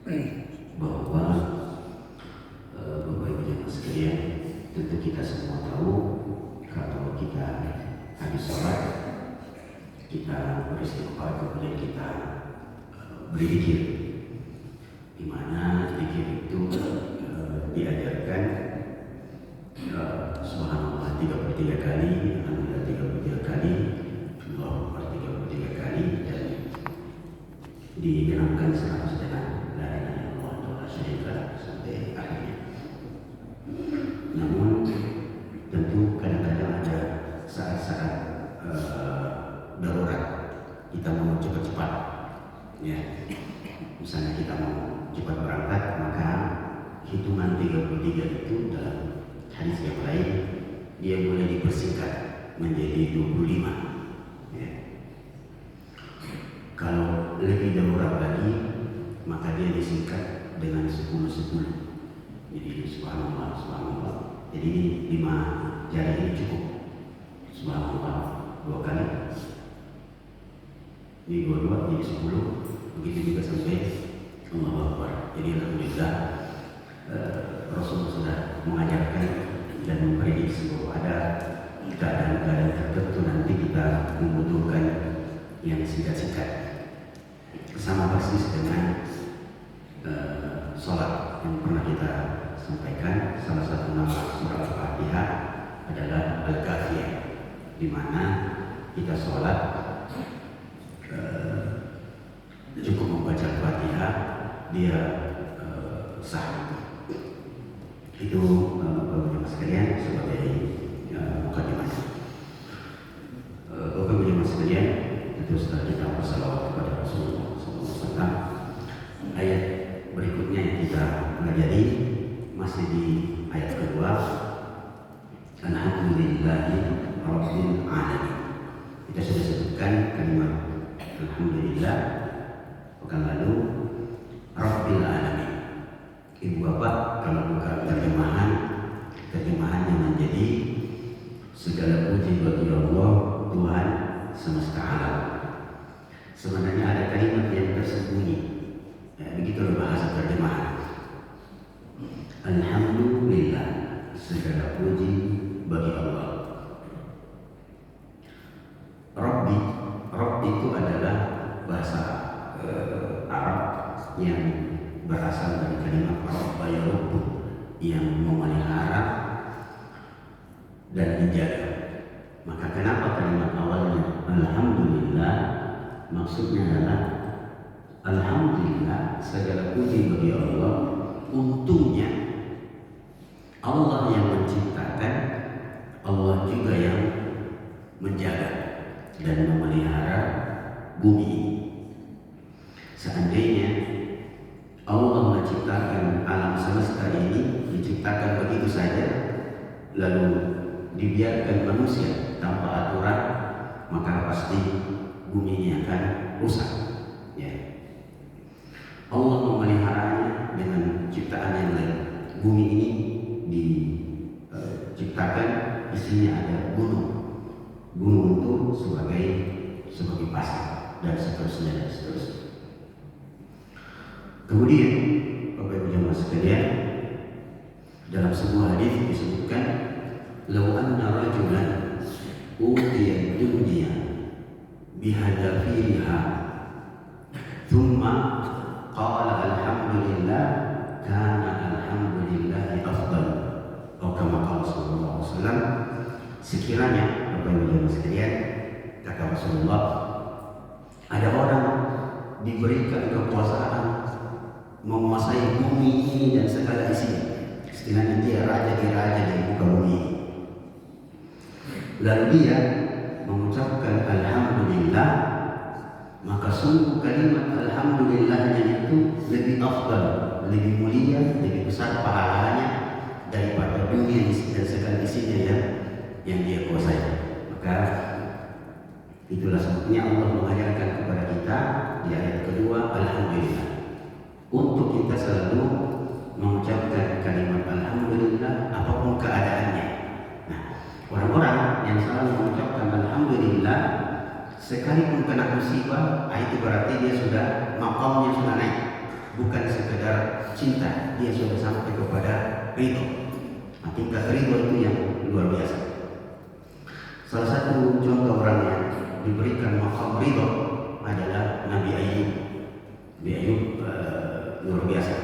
bahwa Bapak Ibu jemaah sekalian, tentu kita semua tahu kalau kita habis sholat kita beristighfar, kemudian kita berzikir, di mana zikir itu diajarkan subhanallah 33 kali, alhamdulillah 33 kali, Allahu Akbar 33 kali, dan digenapkan 100 dengan la ilaha illallah wa la syarika lah sampai akhirnya. Namun tentu kadang-kadang ada saat-saat darurat, kita mau cepat-cepat, ya. Misalnya kita mau cepat berangkat, maka hitungan 33 itu dalam hadis yang lain dia boleh dipersingkat menjadi 25, ya. Kalau lebih darurat lagi, maka dia disingkat dengan 10-10. Jadi subhanallah, subhanallah. Jadi 5 jari ini cukup. Subhanallah 2 kali. Ini 22 jadi 10. Begitu juga sampai Allahu Akbar. Jadi alhamdulillah Rasul sudah mengajarkan dan memprediksi bahwa ada keadaan-keadaan tertentu nanti kita membutuhkan yang singkat-singkat. Sama persis dengan sholat yang pernah kita sampaikan. Salah satu nama surah Al-Fatihah adalah Al-Kafiyah, di mana kita sholat cukup membaca Al-Fatihah, dia sah. Itu Bapak-Ibu sekalian sebagai mukadimah. Bapak-Ibu sekalian, itu setelah kita bersalawat kepada Rasulullah SAW, ayat berikutnya yang kita pelajari masih di ayat kedua, Alhamdulillahi Rabbil Alamin. Kita sudah sebutkan kalimat Alhamdulillah pekan lalu, Rabbil Alamin. Ibu bapak kalau buka terjemahannya menjadi segala puji bagi Allah Tuhan semesta alam. Sebenarnya ada kalimat yang tersembunyi, ya, begitulah bahasa terjemahan. Alhamdulillah, segala puji bagi Allah. Rabb itu adalah bahasa Arab yang berasal dari kalimat Rabba yarubbu, yang memelihara dan menjaga. Maka kenapa kalimat awalnya Alhamdulillah? Maksudnya adalah alhamdulillah, segala puji bagi Allah. Untungnya Allah yang menciptakan, Allah juga yang menjaga dan memelihara bumi ini. Seandainya Allah menciptakan alam semesta ini, diciptakan begitu saja, lalu dibiarkan manusia tanpa aturan, maka pasti bumi ini akan rusak, ya. Allah memeliharanya dengan ciptaan yang lain. Bumi ini diciptakan, isinya ada gunung. Gunung itu sebagai pasir dan seterusnya dan seterusnya. Kemudian Bapak Ibu jemaah sekalian, dalam sebuah hadis disebutkan, "Law anna rajulan utiya dunya bihadafiriha thumma qala alhamdulillah kana alhamdulillahi afdal." Atau kama qala sallallahu alaihi wasallam, sekiranya Bapak Ibu jemaah sekalian, kata Rasulullah, ada orang diberikan kekuasaan menguasai bumi ini dan segala isinya, istilahnya dia raja di muka bumi ini. Lalu dia mengucapkan alhamdulillah, maka sungguh kalimat alhamdulillahnya itu lebih afdal, lebih mulia, lebih besar pahalanya daripada dunia dan segala isinya yang dia kuasai. Maka itulah sebabnya Allah mengajarkan kepada kita di ayat kedua alhamdulillah, untuk kita selalu mengucapkan kalimat alhamdulillah apapun keadaannya. Nah, orang-orang yang selalu mengucapkan alhamdulillah sekalipun kena musibah, itu berarti dia sudah maqamnya sudah naik, bukan sekedar cinta, dia sudah sampai kepada ridho. Nah, tingkat ridho itu yang luar biasa. Salah satu contoh orang yang diberikan maqam ridho adalah Nabi Ayub. Nabi Ayub luar biasa,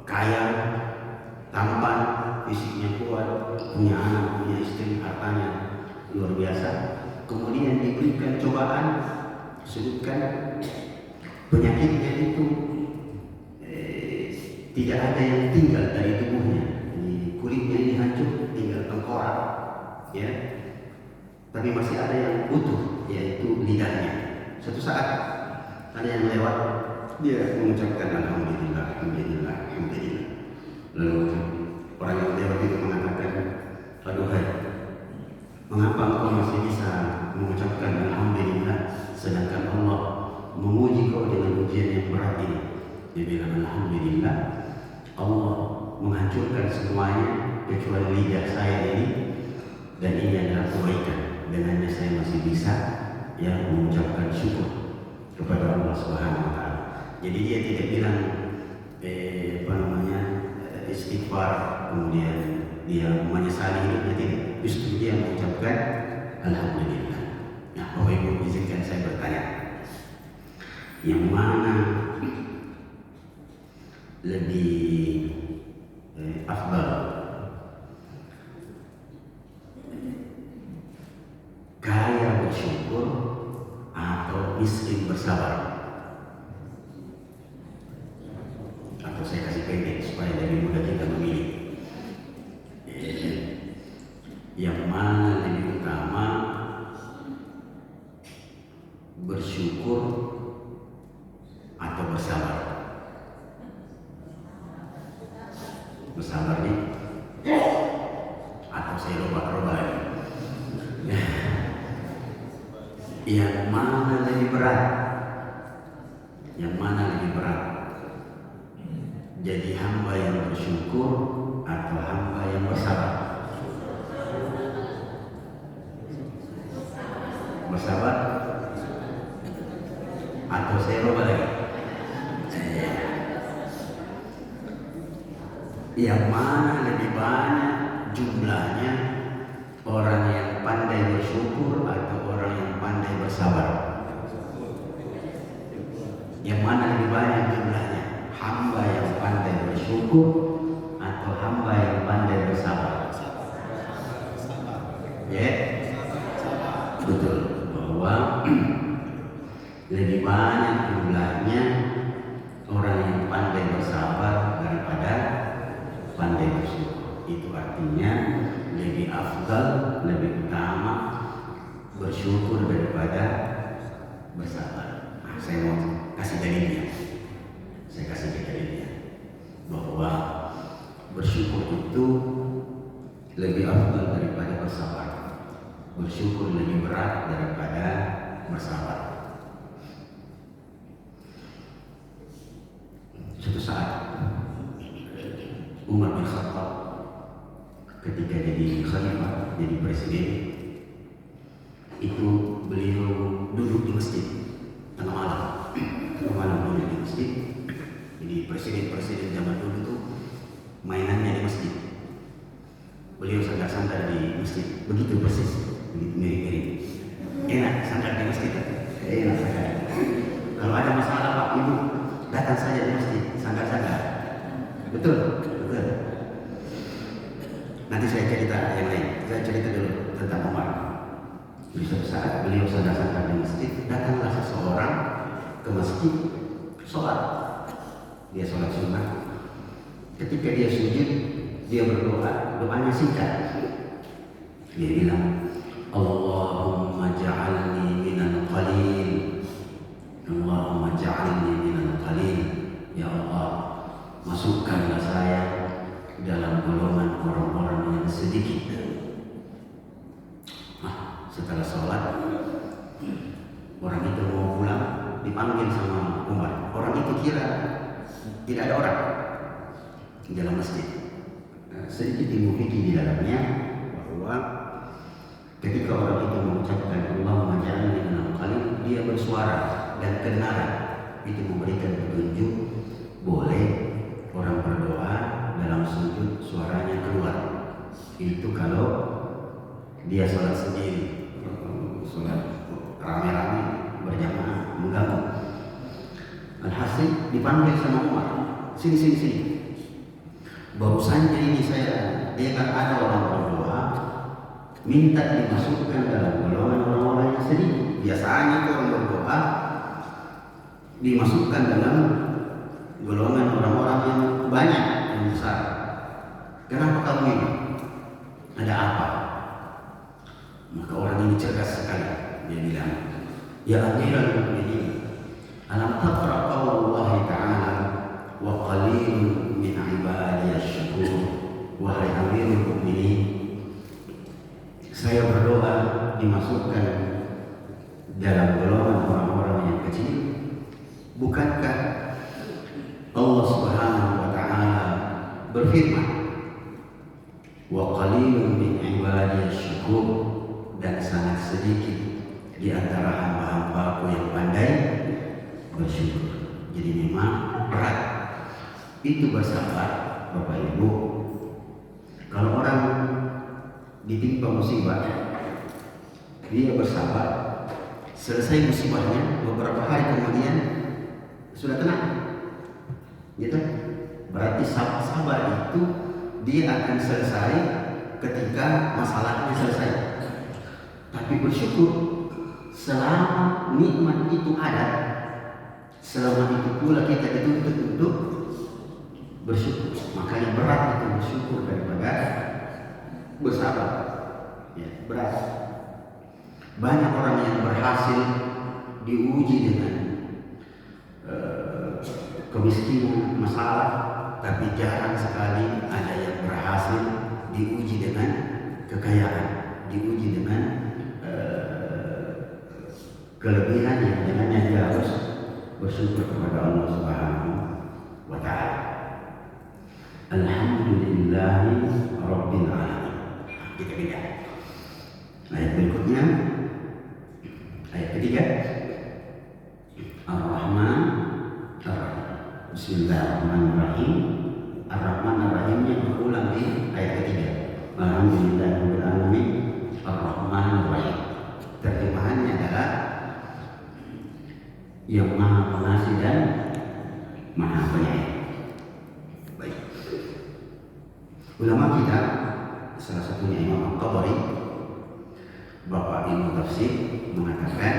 kaya, tampan, fisiknya kuat, punya anak, punya istri, hartanya luar biasa. Kemudian diberikan cobaan, sebutkan penyakitnya itu tidak ada yang tinggal dari tubuhnya. Kulitnya ini hancur, tinggal tengkorak, ya. Tapi masih ada yang utuh, yaitu lidahnya. Suatu saat ada yang lewat, dia mengucapkan alhamdulillah, alhamdulillah, alhamdulillah. Lalu orang yang lewat itu mengatakan, aduhai, mengapa engkau masih bisa mengucapkan alhamdulillah sedangkan Allah menguji kau dengan ujian yang berat ini? Dia bilang, alhamdulillah, Allah menghancurkan semuanya kecuali lidah saya ini, dan ini adalah kebaikan. Dengannya saya masih bisa mengucapkan syukur kepada Allah Subhanahu wa Ta'ala. Jadi dia tidak bilang istighfar, kemudian dia menyesali hidupnya, tidak. Justru dia mengucapkan alhamdulillah. Nah, Bapak Ibu izinkan saya bertanya, yang mana lebih afdal, kaya bersyukur atau miskin bersabar? Atau saya kasih pendek supaya lebih mudah kita memilih. Yang mana lebih utama, bersyukur atau bersabar? Bersabar nih, atau saya robah-robah lagi? Yang mana lebih berat? Yang mana lebih berat? Jadi hamba yang bersyukur atau hamba yang bersabar? Bersabar atau saya robah lagi? Yang mana lebih banyak jumlahnya, orang yang pandai bersyukur atau orang yang pandai bersabar? Yang mana lebih banyak jumlahnya, hamba yang pandai bersyukur atau hamba yang pandai bersabar? Ya, betul, bahwa lebih banyak jumlahnya orang yang pandai bersabar daripada pandai bersyukur. Itu artinya lebih afdal, lebih utama bersyukur daripada bersabar. Nah, saya mau kasih dalilnya. Saya kasih dalilnya bahwa bersyukur itu lebih afdal daripada bersabar. Bersyukur lebih berat daripada bersabar. Suatu saat Umar bin Khattab ketika jadi khalifah, jadi presiden, itu beliau duduk di masjid tengah malam duduk di masjid. Jadi presiden zaman dulu tuh mainannya di masjid. Beliau sandar-sandar di masjid, begitu persis, begitu mirip-mirip. Enak sandar di masjid, enak sandar. Kalau ada masalah Pak Ibu, datang saja di masjid, sandar-sandar. Betul. Nanti saya cerita yang lain. Saya cerita dulu tentang Umar. Di suatu saat beliau sandar-sandar di masjid, datanglah seseorang ke masjid sholat. Dia sholat sunnah. Ketika dia sujud, dia berdoa. Doanya singkat. Dia bilang, Allahumma ja'alni minal qalil. Allahumma ja'alni minal qalil. Ya Allah, masukkanlah saya dalam golongan orang-orang yang sedikit. Setelah sholat, orang itu mau pulang, dipanggil sama Umar. Orang itu kira tidak ada orang di dalam masjid. Sedikit ilmu fikih di dalamnya bahwa ketika orang itu mengucapkan Allahumma ja'alni minal qalil, dia bersuara dan kedengaran. Itu memberikan petunjuk boleh dia sholat sendiri, sholat rame-rame berjamaah mengganggu. Alhasil dipanggil sama Umar, sini. Barusannya ini saya dengar ada orang berdoa minta dimasukkan dalam golongan orang-orang yang sedikit. Biasanya itu orang berdoa dimasukkan dalam golongan orang-orang yang banyak, yang besar. Kenapa kamu ini? Ada apa? Maka orang ini cerdas sekali. Dia bilang, ya Amirul Mukminin, alam taqra qaulallahi ta'ala wa qalilun min ibadiyasy syakur. Wahai Amirul Mukminin, saya berdoa dimasukkan dalam golongan orang-orang yang kecil. Bukankah Allah Subhanahu wa taala berfirman, wa qalilun min ibadiyasy syakur, dan sangat sedikit di antara hamba-hambaku yang pandai bersyukur. Jadi memang berat itu bersabar, Bapak Ibu. Kalau orang ditimpa musibah, dia bersabar, selesai musibahnya beberapa hari kemudian sudah tenang, gitu. Berarti sabar itu dia akan selesai ketika masalahnya selesai. Tapi bersyukur selama nikmat itu ada, selama itu pula kita dituntut untuk bersyukur. Makanya berat itu bersyukur daripada bersabar. Ya, berat. Banyak orang yang berhasil diuji dengan kemiskinan, masalah, tapi jarang sekali ada yang berhasil diuji dengan kekayaan, diuji dengan kelebihan yang dengannya dia harus bersyukur kepada Allah Subhanahu wa taala. Alhamdulillahi rabbil alamin. Kita lihat ayat berikutnya, ayat ketiga. Ar-Rahman Ar-Rahim. Bismillahirrahmanirrahim. Ar-Rahman Ar-Rahimnya berulang di ayat ketiga. Alhamdulillahi rabbil alamin. Ar-Rahman Ar-Rahim. Terjemahannya adalah yang Maha Pengasih dan Maha Penyayang. Baik. Ulama kita, salah satunya Imam Al-Tabari, Bapak ilmu tafsir, mengatakan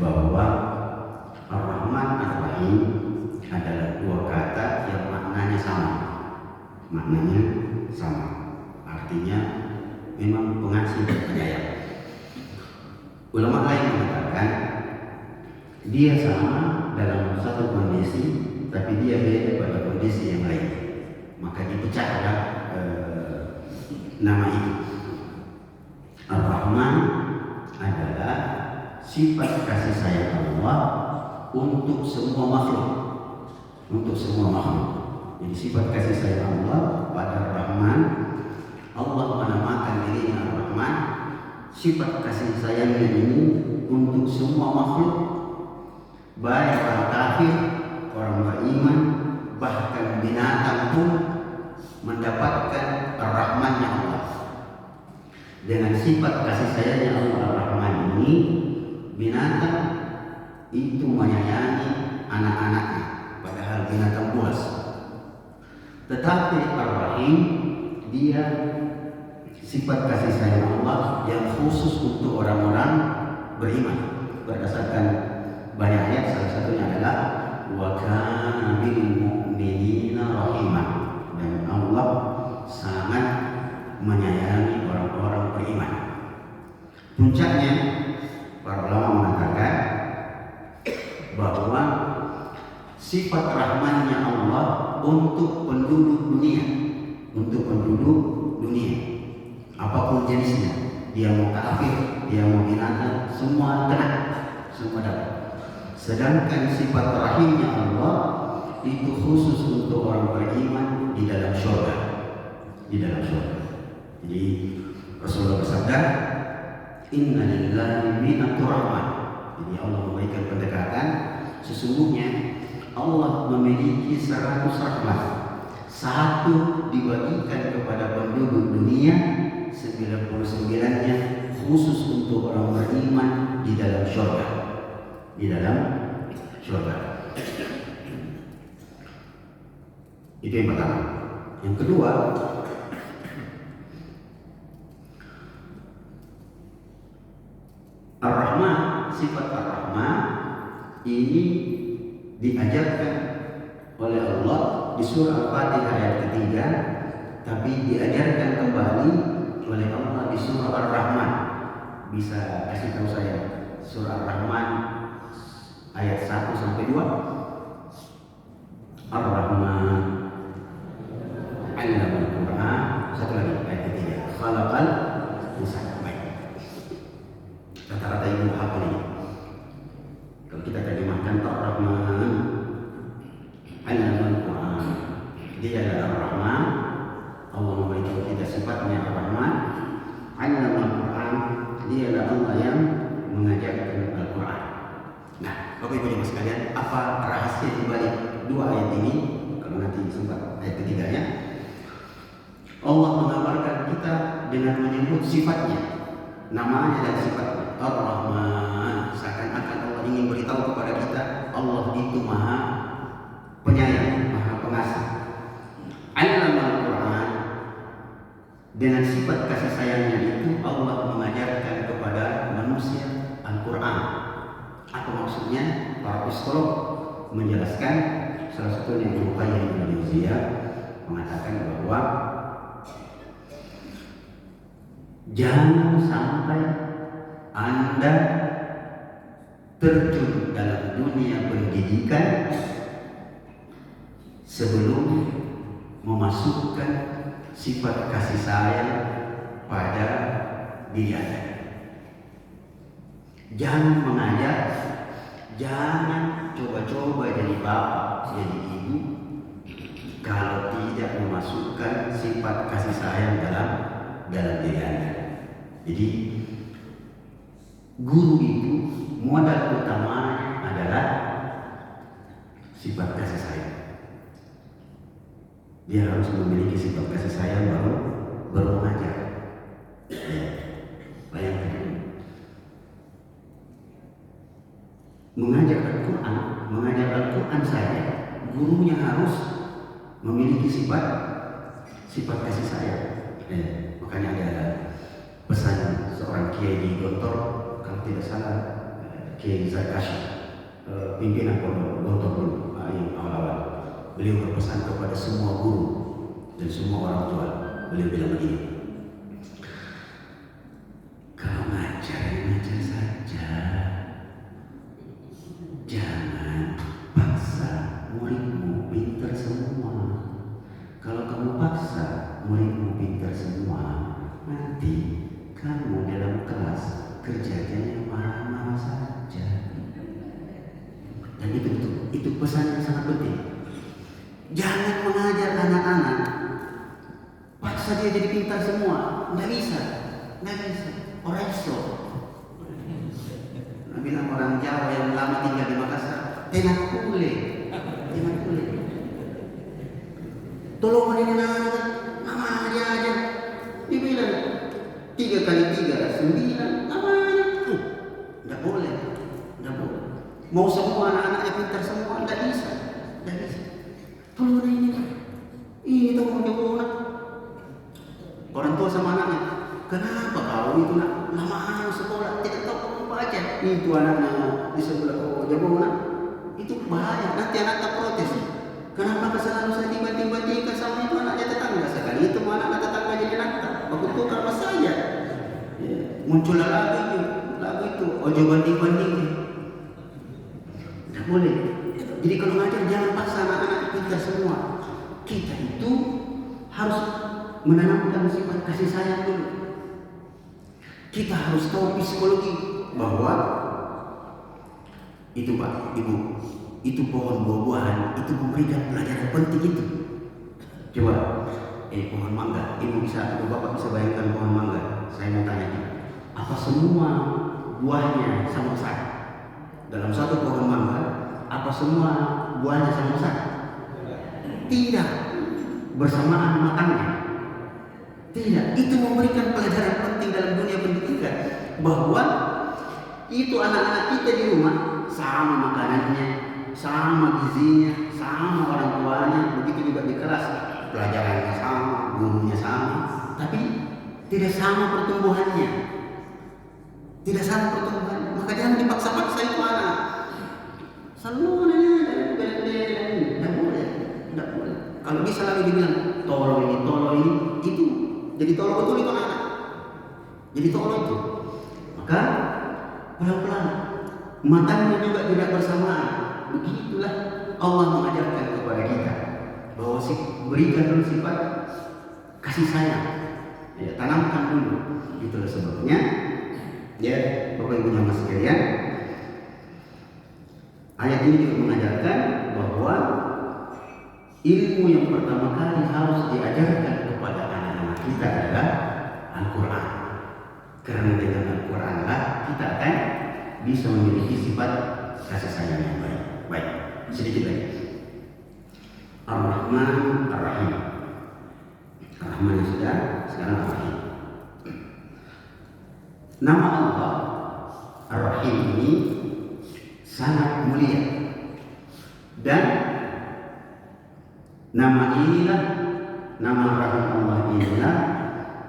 bahwa Ar-Rahman Ar-Rahim adalah dua kata yang maknanya sama. Maknanya sama. Artinya memang pengasih dan penyayang. Ulama lain mengatakan dia sama dalam satu kondisi, tapi dia beda pada kondisi yang lain. Maka dipecahlah nama itu. Ar-Rahman adalah sifat kasih sayang Allah untuk semua makhluk, untuk semua makhluk. Jadi sifat kasih sayang Allah pada Ar-Rahman, Allah menamakan dirinya Ar-Rahman. Sifat kasih sayangnya ini untuk semua makhluk, baik orang kafir, orang beriman, bahkan binatang pun mendapatkan Ar-Rahmannya Allah. Dengan sifat kasih sayangnya Allah Ar-Rahman ini, binatang itu menyayangi anak-anaknya, padahal binatang buas. Tetapi Ar-Rahim, dia sifat kasih sayang Allah yang khusus untuk orang-orang beriman. Berdasarkan banyak ayat, salah satunya adalah wa kana bil mu'minina rahimah, dan Allah sangat menyayangi orang-orang beriman. Puncaknya para ulama mengatakan bahwa sifat rahmannya Allah untuk penduduk dunia, untuk penduduk dunia, apapun jenisnya, dia mau kafir, dia mau binatang, semua kena, semua dapat. Sedangkan sifat rahimnya Allah itu khusus untuk orang beriman di dalam surga, di dalam surga. Jadi Rasulullah bersabda, Inna lillahi mi'atu rahmah. Jadi Allah memberikan pendekatan, sesungguhnya Allah memiliki 100 rahmat. Satu dibagikan kepada penduduk dunia, 99-nya khusus untuk orang beriman di dalam surga. Di dalam surga. Itu yang pertama. Yang kedua, Ar-Rahman, sifat Ar-Rahman ini diajarkan oleh Allah di surah Al-Fatihah ayat ketiga, tapi diajarkan kembali oleh Allah di surah Ar-Rahman. Bisa kasih tahu saya surah Ar-Rahman ayat 1 sampai 2. Ar-Rahman 'allamal Qur'an. Satu lagi ayat ketiga. Khalaqal insana. Rata-rata ibu hafal ini. Kalau kita terjemahkan Ar-Rahman 'allamal Qur'an. Dia adalah Ar-Rahman. Allah memberitahu kita sifatnya Ar-Rahman. 'allamal Qur'an. Dia adalah Allah yang mengajarkan Al-Qur'an. Nah, Bapak Ibu jemaah sekalian, apa rahasia di balik dua ayat ini? Kalau nanti sempat ayat ketiganya, Allah mengabarkan kita dengan menyebut sifatnya, namanya dan sifatnya. Ar-Rahman, seakan-akan Allah ingin beritahu kepada kita Allah itu Maha Penyayang, Maha Pengasih. 'Allamal Qur'an, dengan sifat kasih sayangnya itu Allah mengajarkan kepada manusia Al-Quran. Apa maksudnya? Para psikolog menjelaskan, salah satunya Ibnu Qayyim al-Jauziyah mengatakan bahwa jangan sampai Anda terjun dalam dunia pendidikan sebelum memasukkan sifat kasih sayang pada diri Anda. Jangan mengajar, jangan coba-coba jadi bapak, jadi ibu kalau tidak memasukkan sifat kasih sayang dalam diri Anda. Jadi guru itu modal utamanya adalah sifat kasih sayang. Dia harus memiliki sifat kasih sayang baru mengajar. Bayangkan, mengajar Al-Quran saja, gurunya harus memiliki sifat kasih sayang. Makanya ada pesan seorang kiai di Gontor, kalau tidak salah Kiai Zakashi, pimpinan Gontor dulu, yang awal-awal. Beliau berpesan kepada semua guru dan semua orang tua. Beliau bilang begini, kalau ngajar saja, jangan paksa muridmu pintar semua. Kalau kamu paksa muridmu pintar semua, nanti kamu dalam kelas kerjanya marah-marah saja. Dan itu pesan yang sangat penting. Jangan mengajar anak-anak paksa dia jadi pintar semua. Nggak bisa. Orang iso. Bilang orang Jawa yang lama tinggal di Makassar, tenak kule. Tolong ini anak, nama dia aja. Dibilang 3 kali 3 9, namanya. Nggak boleh. Mau semua anak-anaknya pintar semua, nggak bisa. Tolong ini tahu mau jawab orang tua sama anaknya. Kenapa kau itu nak lama sekolah tidak tahu kamu baca? Itu anaknya di sebelah kau jawab itu bahaya. Nanti anak tak protes. Kenapa selalu saya tiba-tiba sama itu anaknya tetangga? Sekali itu anak tetangga jadi nakal. Aku tukar sama saya. Muncul lagu itu. Ojo banding-banding. Tidak boleh. Jadi kalau ngajar jangan paksa anak-anak pintar semua. Kita itu harus menanamkan sifat kasih sayang dulu. Kita harus tahu psikologi bahwa itu Pak, Ibu, itu pohon buah-buahan itu memberikan pelajaran penting itu. Coba, pohon mangga, Bapak bisa bayangkan pohon mangga. Saya mau tanya, apa semua buahnya sama besar? Dalam satu pohon mangga, apa semua buahnya sama besar? Tidak, bersamaan matangnya. Tidak, itu memberikan pelajaran penting dalam dunia pendidikan bahwa itu anak-anak kita di rumah sama makanannya, sama gizinya, sama orang tuanya, begitu juga di kelas pelajarannya sama, gurunya sama, tapi tidak sama pertumbuhannya. Tidak sama pertumbuhannya. Maka jangan dipaksa-paksa itu anak. Selalu tidak boleh. Kalau bisa lagi dibilang tolong ini, itu jadi tolong betul itu anak. Jadi tolong itu. Maka pelan-pelan, matanya juga tidak bersamaan. Begitulah Allah mengajarkan kepada kita bahwa berikan dulu sifat kasih sayang. Ya, tanamkan dulu. Itulah sebabnya. Ya, Bapak Ibu jamaah sekalian, ayat ini juga mengajarkan bahwa ilmu yang pertama kali harus diajarkan kepada anak-anak kita adalah Al-Quran. Karena dengan Al-Quran lah kita akan bisa memiliki sifat kasih sayang yang baik. Baik, sedikit lagi. Ar-Rahman Ar-Rahim. Ar-Rahman yang sudah, sekarang Ar-Rahim. Nama Allah Ar-Rahim ini sangat mulia, dan nama inilah, nama Rahim Allah inilah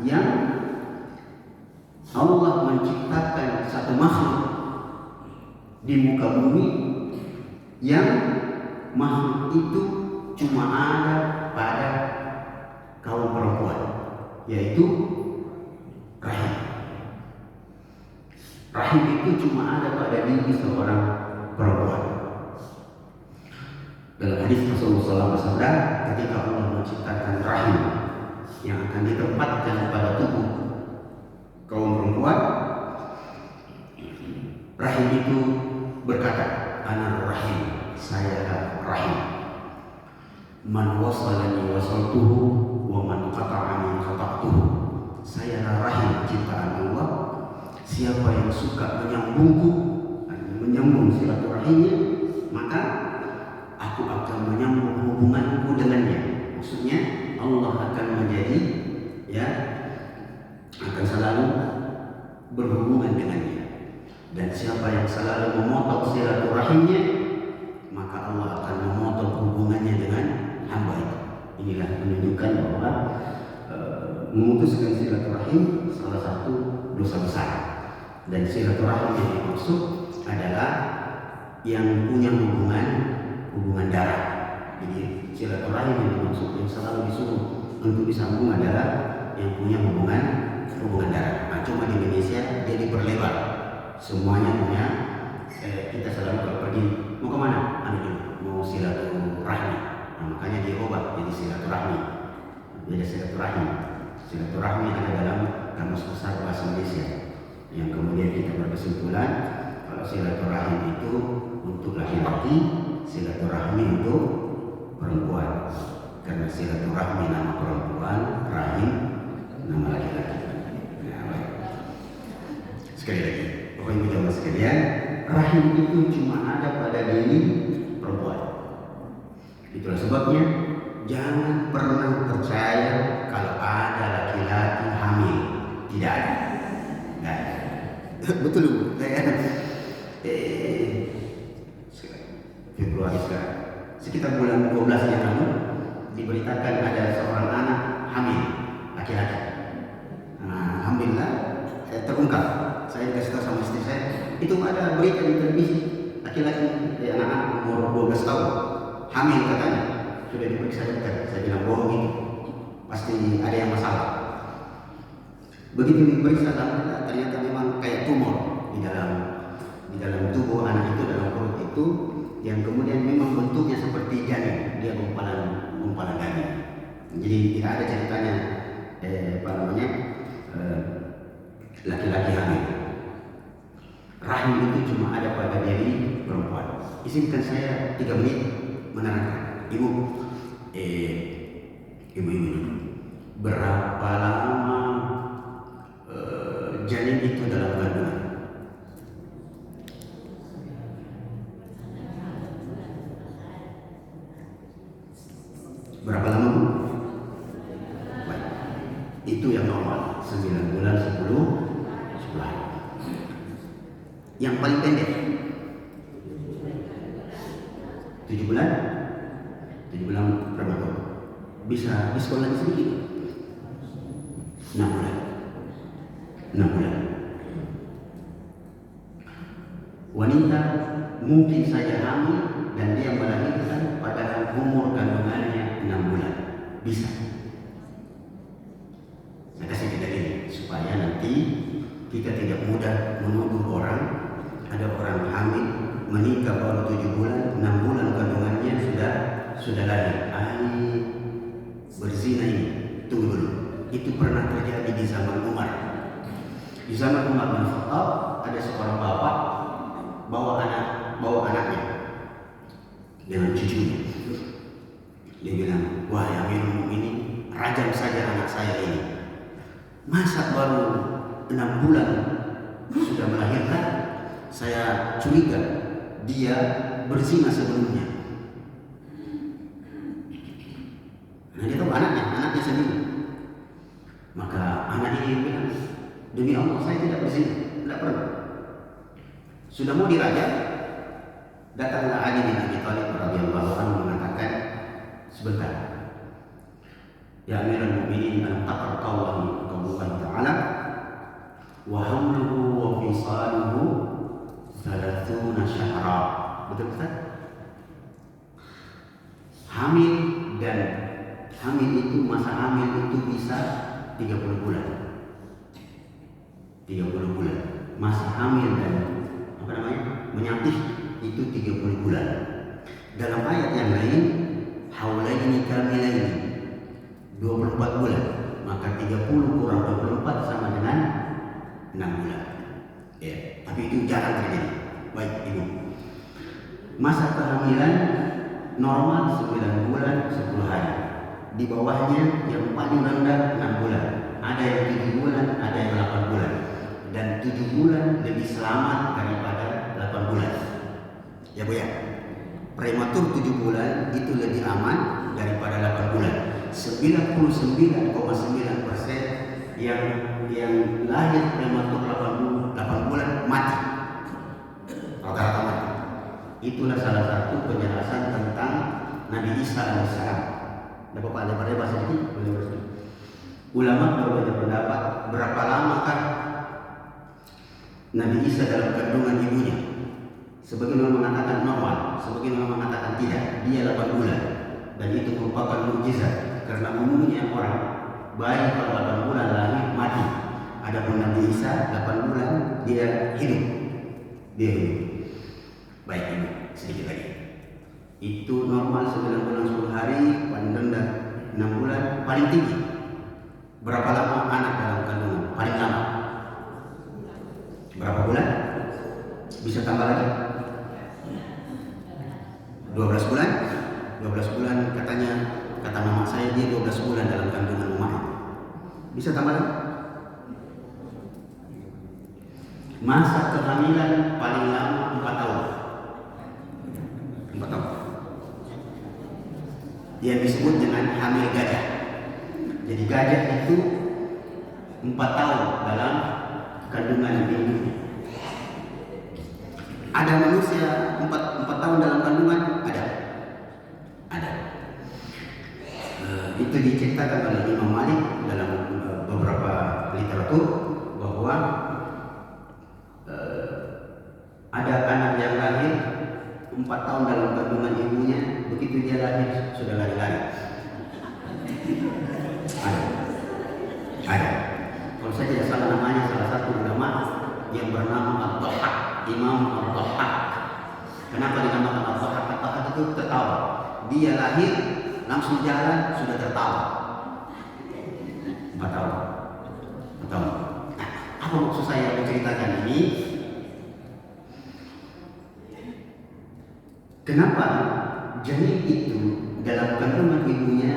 yang Allah menciptakan satu makhluk di muka bumi yang makhluk itu cuma ada pada kaum perempuan, yaitu rahim. Rahim itu cuma ada pada diri seorang perempuan. Dalam hadis Rasulullah SAW bersabda, ketika Allah menciptakan rahim yang akan ditempatkan pada tubuh kaum perempuan, rahim itu berkata, Ana rahim, saya rahim. Man wasalani wasaltuhu wa man qata'ani qata'tuhu. Saya rahim ciptaan Allah. Siapa yang suka menyambungku, menyambung silaturahimnya, maka aku akan menyambung hubunganku dengannya. Maksudnya Allah akan menjadi, ya, akan selalu berhubungan dengannya. Dan siapa yang selalu memotong silaturahimnya, maka Allah akan memotong hubungannya dengan hamba itu. Inilah menunjukkan bahwa memutuskan silaturahim salah satu dosa besar. Dan silaturahim yang dimaksud adalah yang punya hubungan darah. Jadi silaturahim yang dimaksud, yang selalu disuruh untuk disambung adalah yang punya hubungan darah. Nah, cuma di Indonesia dia diperlebar, semuanya punya. Kita selalu kalau pergi mau kemana? Mau silaturahmi. Nah, makanya dia ubah jadi silaturahmi. Jadi silaturahim. Silaturahmi ada dalam Kamus Besar Bahasa Indonesia. Yang kemudian kita berkesimpulan kalau silaturahim itu untuk laki-laki, silaturahmi untuk perempuan. Karena silaturahmi nama perempuan, rahim nama laki-laki. Nah, sekali lagi, Bapak Ibu jamaah sekalian, rahim itu cuma ada pada diri perempuan. Itulah sebabnya jangan pernah percaya kalau ada laki-laki hamil. Tidak ada. Betul Bu. Februari sekarang, sekitar bulan 12 yang lalu diberitakan ada seorang anak hamil laki-laki. Nah, alhamdulillah terungkap. Saya dikasih tahu sama istri saya, itu ada berita di televisi laki-laki anak-anak umur 12 tahun hamil katanya, sudah diperiksa dokter. Saya bilang bohong itu, pasti ada yang masalah. Begitu diperiksa, ternyata memang kayak tumor di dalam tubuh anak itu, dalam perut itu, yang kemudian memang bentuknya seperti janin, dia gumpalan janin. Jadi tidak ada ceritanya laki-laki hamil. Rahim itu cuma ada pada diri perempuan. Izinkan saya 3 menit menerangkan. Ibu berapa lama janin itu dalam kandungan? Berapa lama Bu? Baik. Itu Itu yang normal, 9 bulan 10 hari. Yang paling pendek 7 bulan, 7 bulan prematur. Bisa diskon lagi sedikit. 6 bulan. 6 bulan. Wanita mungkin saja hamil dan dia melahirkan padahal umur kandungannya 6 bulan. Bisa. Saya kasih kita ini supaya nanti kita tidak mudah menuduh orang. Ada orang hamil menikah baru 7 bulan, 6 bulan kandungannya sudah lahir. Berzina ini. Tunggu dulu. Itu pernah terjadi di zaman Umar. Di zaman Umar bin Khattab ada seorang bapak bawa anaknya dengan cucunya. Dia bilang, wah ya Amirul Mukminin, rajam saja anak saya ini. Masa baru 6 bulan sudah melahirkan? Saya curiga dia berzina sebelumnya. Nah, dia tahu anaknya sendiri. Maka anak ini bilang, demi Allah saya tidak berzina, tidak pernah. Sudah mau dirajam, datanglah Ali bin Abi Thalib radhiyallahu anhu mengatakan, sebentar. Ya Amirul Mukminin, alam taqartawahi qaulullah ta'ala wa hamluhu wa fisaluhu 30 syahra. Betul Ustaz? Hamil itu, masa hamil itu bisa 30 bulan. 30 bulan. Masa hamil dan menyapih itu 30 bulan. Dalam ayat yang lain, haulaini kamilaini, 24 bulan. Maka 30 kurang 24 sama dengan 6 bulan. Ya, tapi itu jarang terjadi. Baik, Ibu. Masa kehamilan normal 9 bulan 10 hari. Di bawahnya yang paling rendah 6 bulan. Ada yang 7 bulan, ada yang 8 bulan. Dan 7 bulan lebih selamat daripada 8 bulan. Ya Bu ya. Prematur 7 bulan itu lebih aman daripada 8 bulan. 99,9% yang lahir prematur 8 bulan mati. Rata-rata mati. Itulah salah satu penjelasan tentang Nabi Isa alaihissalam. Dapat Pak lebar-lebar sedikit? Ulama berbeda pendapat berapa lamakah Nabi Isa dalam kandungan ibunya. Sebagian orang mengatakan normal, sebagian orang mengatakan tidak. Dia 8 bulan dan itu merupakan mukjizat karena umumnya orang bayi kalau 8 bulan lahir mati. Adapun Nabi Isa 8 bulan dia hidup. Baik, ini sedikit lagi. Itu normal 9 bulan 10 hari, paling rendah 6 bulan, paling tinggi. Berapa lama anak dalam kandungan? Paling lama berapa bulan? Bisa tambah lagi? 12 bulan? 12 bulan katanya, kata mama saya dia 12 bulan dalam kandungan mamanya. Bisa tambah lagi? Masa kehamilan paling lama 4 tahun. 4 tahun. Dia disebut dengan hamil gajah. Jadi gajah itu 4 tahun dalam kandungan ibunya. Ada manusia 4 tahun dalam kandungan? Ada. Itu diceritakan oleh Imam Malik dalam beberapa literatur bahwa ada anak yang lahir 4 tahun dalam kandungan ibunya, begitu dia lahir sudah lari-lari. Ada. Kalau saya tidak salah namanya salah satu ulama yang bernama Ad-Dhahhak, Imam Ad-Dhahhak. Kenapa dinamakan Ad-Dhahhak? Ad-Dhahhak itu tertawa. Dia lahir langsung jalan sudah tertawa. 4 tahun. Nah, apa maksud saya menceritakan ini? Kenapa janin itu dalam kandungan ibunya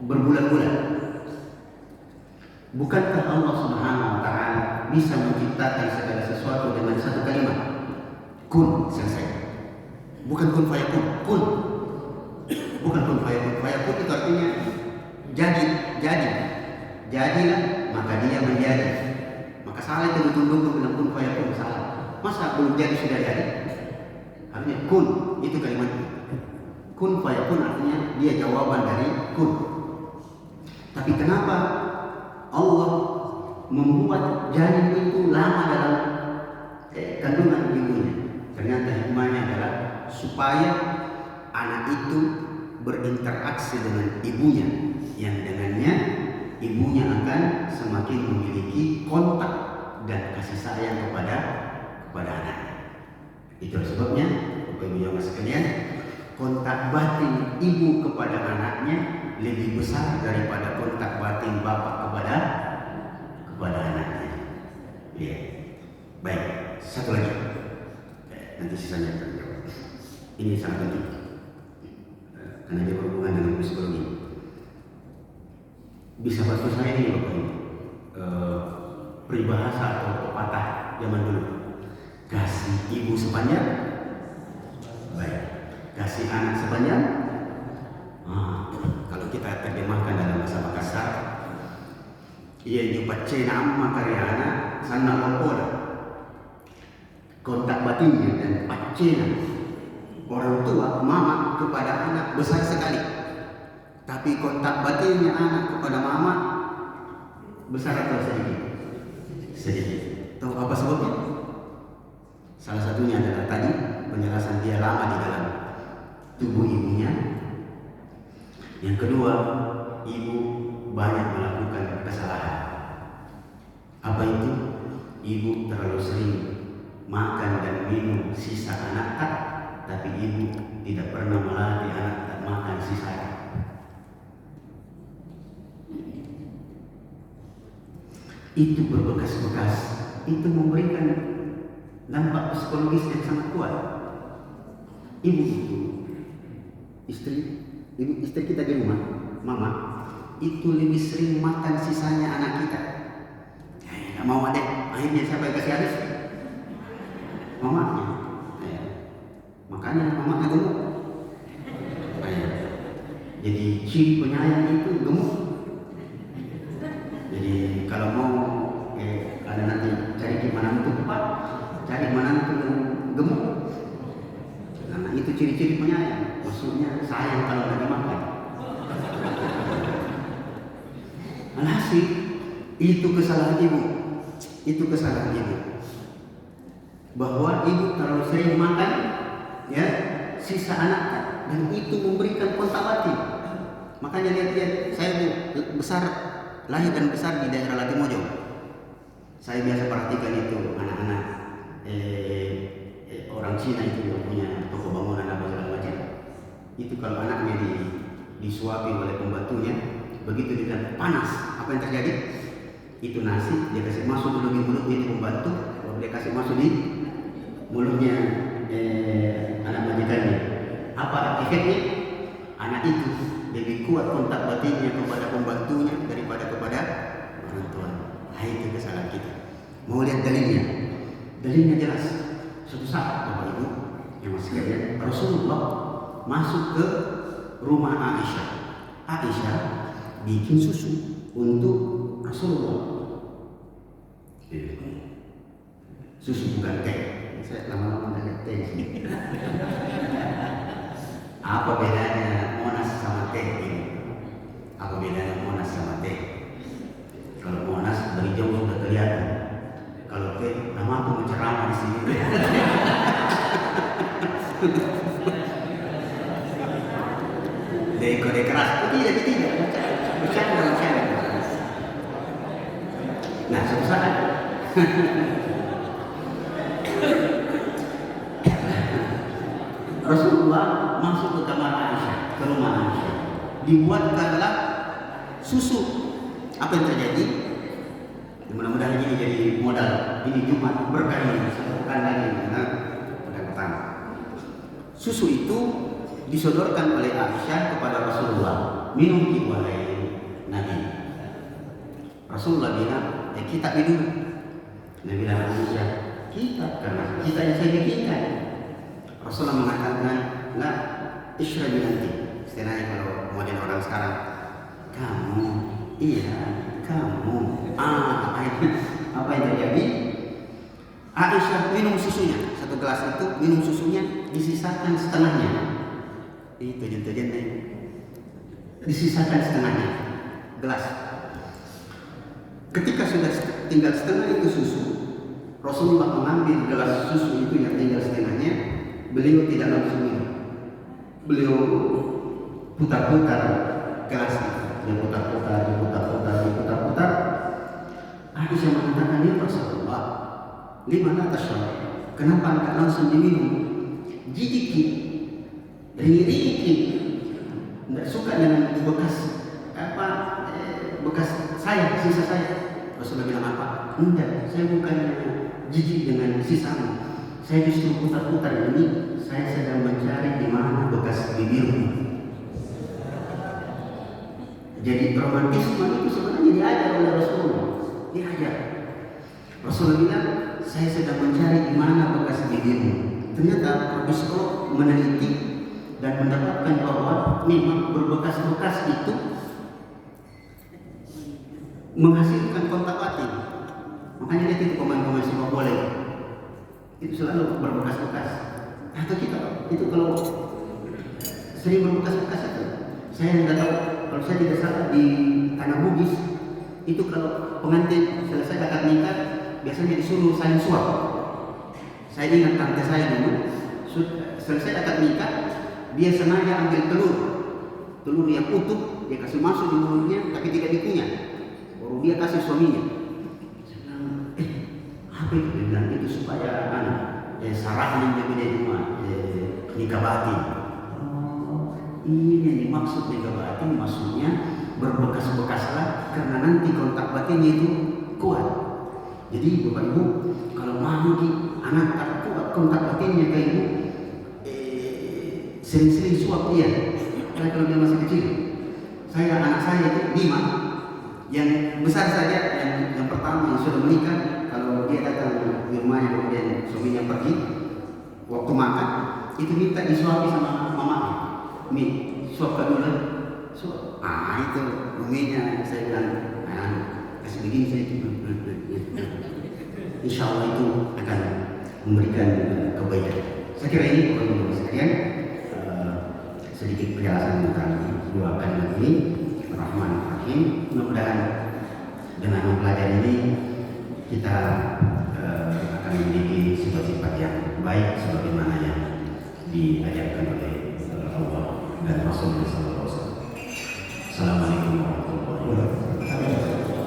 berbulan-bulan? Bukankah Allah Subhanahu wa Ta'ala bisa menciptakan segala sesuatu dengan satu kalimat? Kun, selesai. Bukan kun fayakun, kun. Bukan kun fayakun. Fayakun itu artinya jadi. jadilah, maka dia menjadi. Maka salah itu betul-betul bilang kun fayakun, salah. Masa belum jadi sudah jadi? Artinya kun, itu kalimatnya. Kun fayakun artinya dia jawaban dari kun. Tapi kenapa Allah membuat janin itu lama dalam kandungan ibunya? Ternyata hikmahnya adalah supaya anak itu berinteraksi dengan ibunya, yang dengannya ibunya akan semakin memiliki kontak dan kasih sayang kepada anaknya. Itu sebabnya Bapak Ibu yang sekalian, kontak batin ibu kepada anaknya lebih besar daripada kontak batin bapak kepada anaknya. Ya. Baik, satu lagi. Nanti sisanya akan jawab. Ini sangat penting karena dia berhubungan dengan psikologi. Bisa bantu saya ini Bapak Ibu, peribahasa atau pepatah zaman dulu. Kasih ibu sepanjang, baik. Kasih anak sepanjang. Kalau kita terjemahkan dalam bahasa Makassar, ia juga cina amma karyana sana lompoda. Kontak batinnya dan pacina orang tua mama kepada anak besar sekali, tapi kontak batinnya anak kepada mama besar atau sedikit? Sedikit. Tahu apa sebabnya? Salah satunya adalah tadi penjelasan dia lama di dalam tubuh ibunya. Yang kedua, ibu banyak melakukan kesalahan. Apa itu? Ibu terlalu sering makan dan minum sisa anak, tapi ibu tidak pernah melatih anak tak makan sisanya. Itu berbekas-bekas, itu memberikan dampak psikologis yang sangat kuat. Ibu itu, istri kita di rumah, mama, itu lebih sering makan sisanya anak kita. Nggak mau adek, akhirnya siapa yang kasih habis? Mamanya. Makanya mamanya gemuk. Jadi ciri penyayang itu gemuk. Jadi kalau mau ada nanti cari menantu tepat, cari menantu yang gemuk. Karena itu ciri-ciri penyayang. Maksudnya sayang kalau lagi makan. Alhasil itu kesalahan ibu. Itu kesalahan ibu. Bahwa ibu terlalu sering makan ya sisa anak, dan itu memberikan kontak batin. Makanya lihat saya besar, lahir dan besar di daerah Latimojo. Saya biasa perhatikan itu anak-anak orang Cina itu yang punya toko bangunan apa segala macam. Itu kalau anaknya disuapi oleh pembantunya, begitu dia panas, apa yang terjadi? Itu nasi dia kasih masuk dulu di mulutnya itu pembantu, kalau dia kasih masuk di mulutnya anak majikannya. Apa efeknya? Anak itu lebih kuat kontak batinnya kepada pembantunya daripada kepada orang tua. Itu kesalahan kita. Mau lihat dalilnya? Dalilnya jelas. Suatu saat Bapak Ibu yang masih sekalian, Rasulullah masuk ke rumah Aisyah. Aisyah bikin susu untuk Rasulullah. Susu bukan teh. Saya lama-lama ada teh. Apa bedanya Monas sama teh ini? Apa bedanya Monas sama teh? Kalau Monas dari jauh sudah kelihatan. Kalau teh, nama aku menceramah di sini. Dari kode keras, tidak. Bercanda. Nah, suatu saat Rasulullah masuk ke kamar Aisyah, ke rumah Aisyah. Dibuatkanlah susu. Apa yang terjadi? Mudah-mudahan ini jadi modal. Ini Jumat berkah ini, satu pekan lagi pada petang. Susu itu disodorkan oleh Aisyah kepada Rasulullah. Minum wahai Nabi. Rasulullah bilang, kita minum. Nabi bilang Aisyah, kita karena kita yang saya bikinkan. Rasulullah mengatakan, la ishrabi nanti. Istilahnya kalau model orang sekarang, kamu kamu. Apa yang terjadi? Aisyah minum susunya, satu gelas itu minum susunya disisakan setengahnya. Itu jentuh-jentuh, disisakan setengahnya gelas. Ketika sudah tinggal setengah itu susu, Rasulullah mengambil gelas susu itu yang tinggal setengahnya. Beliau tidak langsung minum. Beliau putar-putar gelas itu, dia putar-putar. Aisyah mengatakan, ya Rasulullah, limana tashrab? Kenapa enggak langsung diminum? Jidiki, ringi-ringi, enggak suka dengan bekas saya, sisa saya. Rasulullah bilang apa? Enggak, saya bukan jijik dengan sisamu. Saya justru putar-putar ini, saya sedang mencari di mana bekas bibirmu. Jadi romantisme itu sebenarnya diajar oleh Rasulullah. Diajar. Rasulullah bilang, saya sedang mencari di mana bekas bibirmu. Ternyata psikolog meneliti dan mendapatkan bahwa memang berbekas-bekas itu menghasilkan kontak batin. Makanya itu pemain-pemain sepak bola itu selalu berbekas-bekas. Atau kita itu kalau sering berbekas-bekas itu, saya nggak tahu, kalau saya tidak salah di tanah Bugis itu kalau pengantin selesai akad nikah biasanya disuruh saling suap. Saya ingat tante saya dulu selesai akad nikah, dia sengaja ambil telur yang utuh, dia kasih masuk di mulutnya tapi tidak dikunyah, baru dia kasih suaminya. Apa itu? Dia bilang itu supaya sarafnya jadi nikah batin. Ini yang dimaksud nikah batin, maksudnya berbekas-bekaslah karena nanti kontak batinnya itu kuat. Jadi Bapak Ibu, kalau mau anak tak kuat kontak batinnya kayak ibu, sering-sering suap dia. Kalau dia masih kecil, anak saya itu 5, yang besar saja, yang pertama yang sudah menikah. Kalau dia datang di rumahnya kemudian suaminya pergi, waktu makan itu minta disuapi sama mamanya. Suap dulu, suap. Itu uminya saya bilang, kasih begini saya itu. Insya Allah itu akan memberikan kebaikan. Saya kira ini Bapak-Ibu sekalian, sedikit penjelasan tentang dua kalimat ini, Rahman Rahim. Mudah-mudahan dengan mempelajari ini kita akan memiliki sifat-sifat yang baik sebagaimana yang diajarkan oleh Allah dan Rasulullah SAW.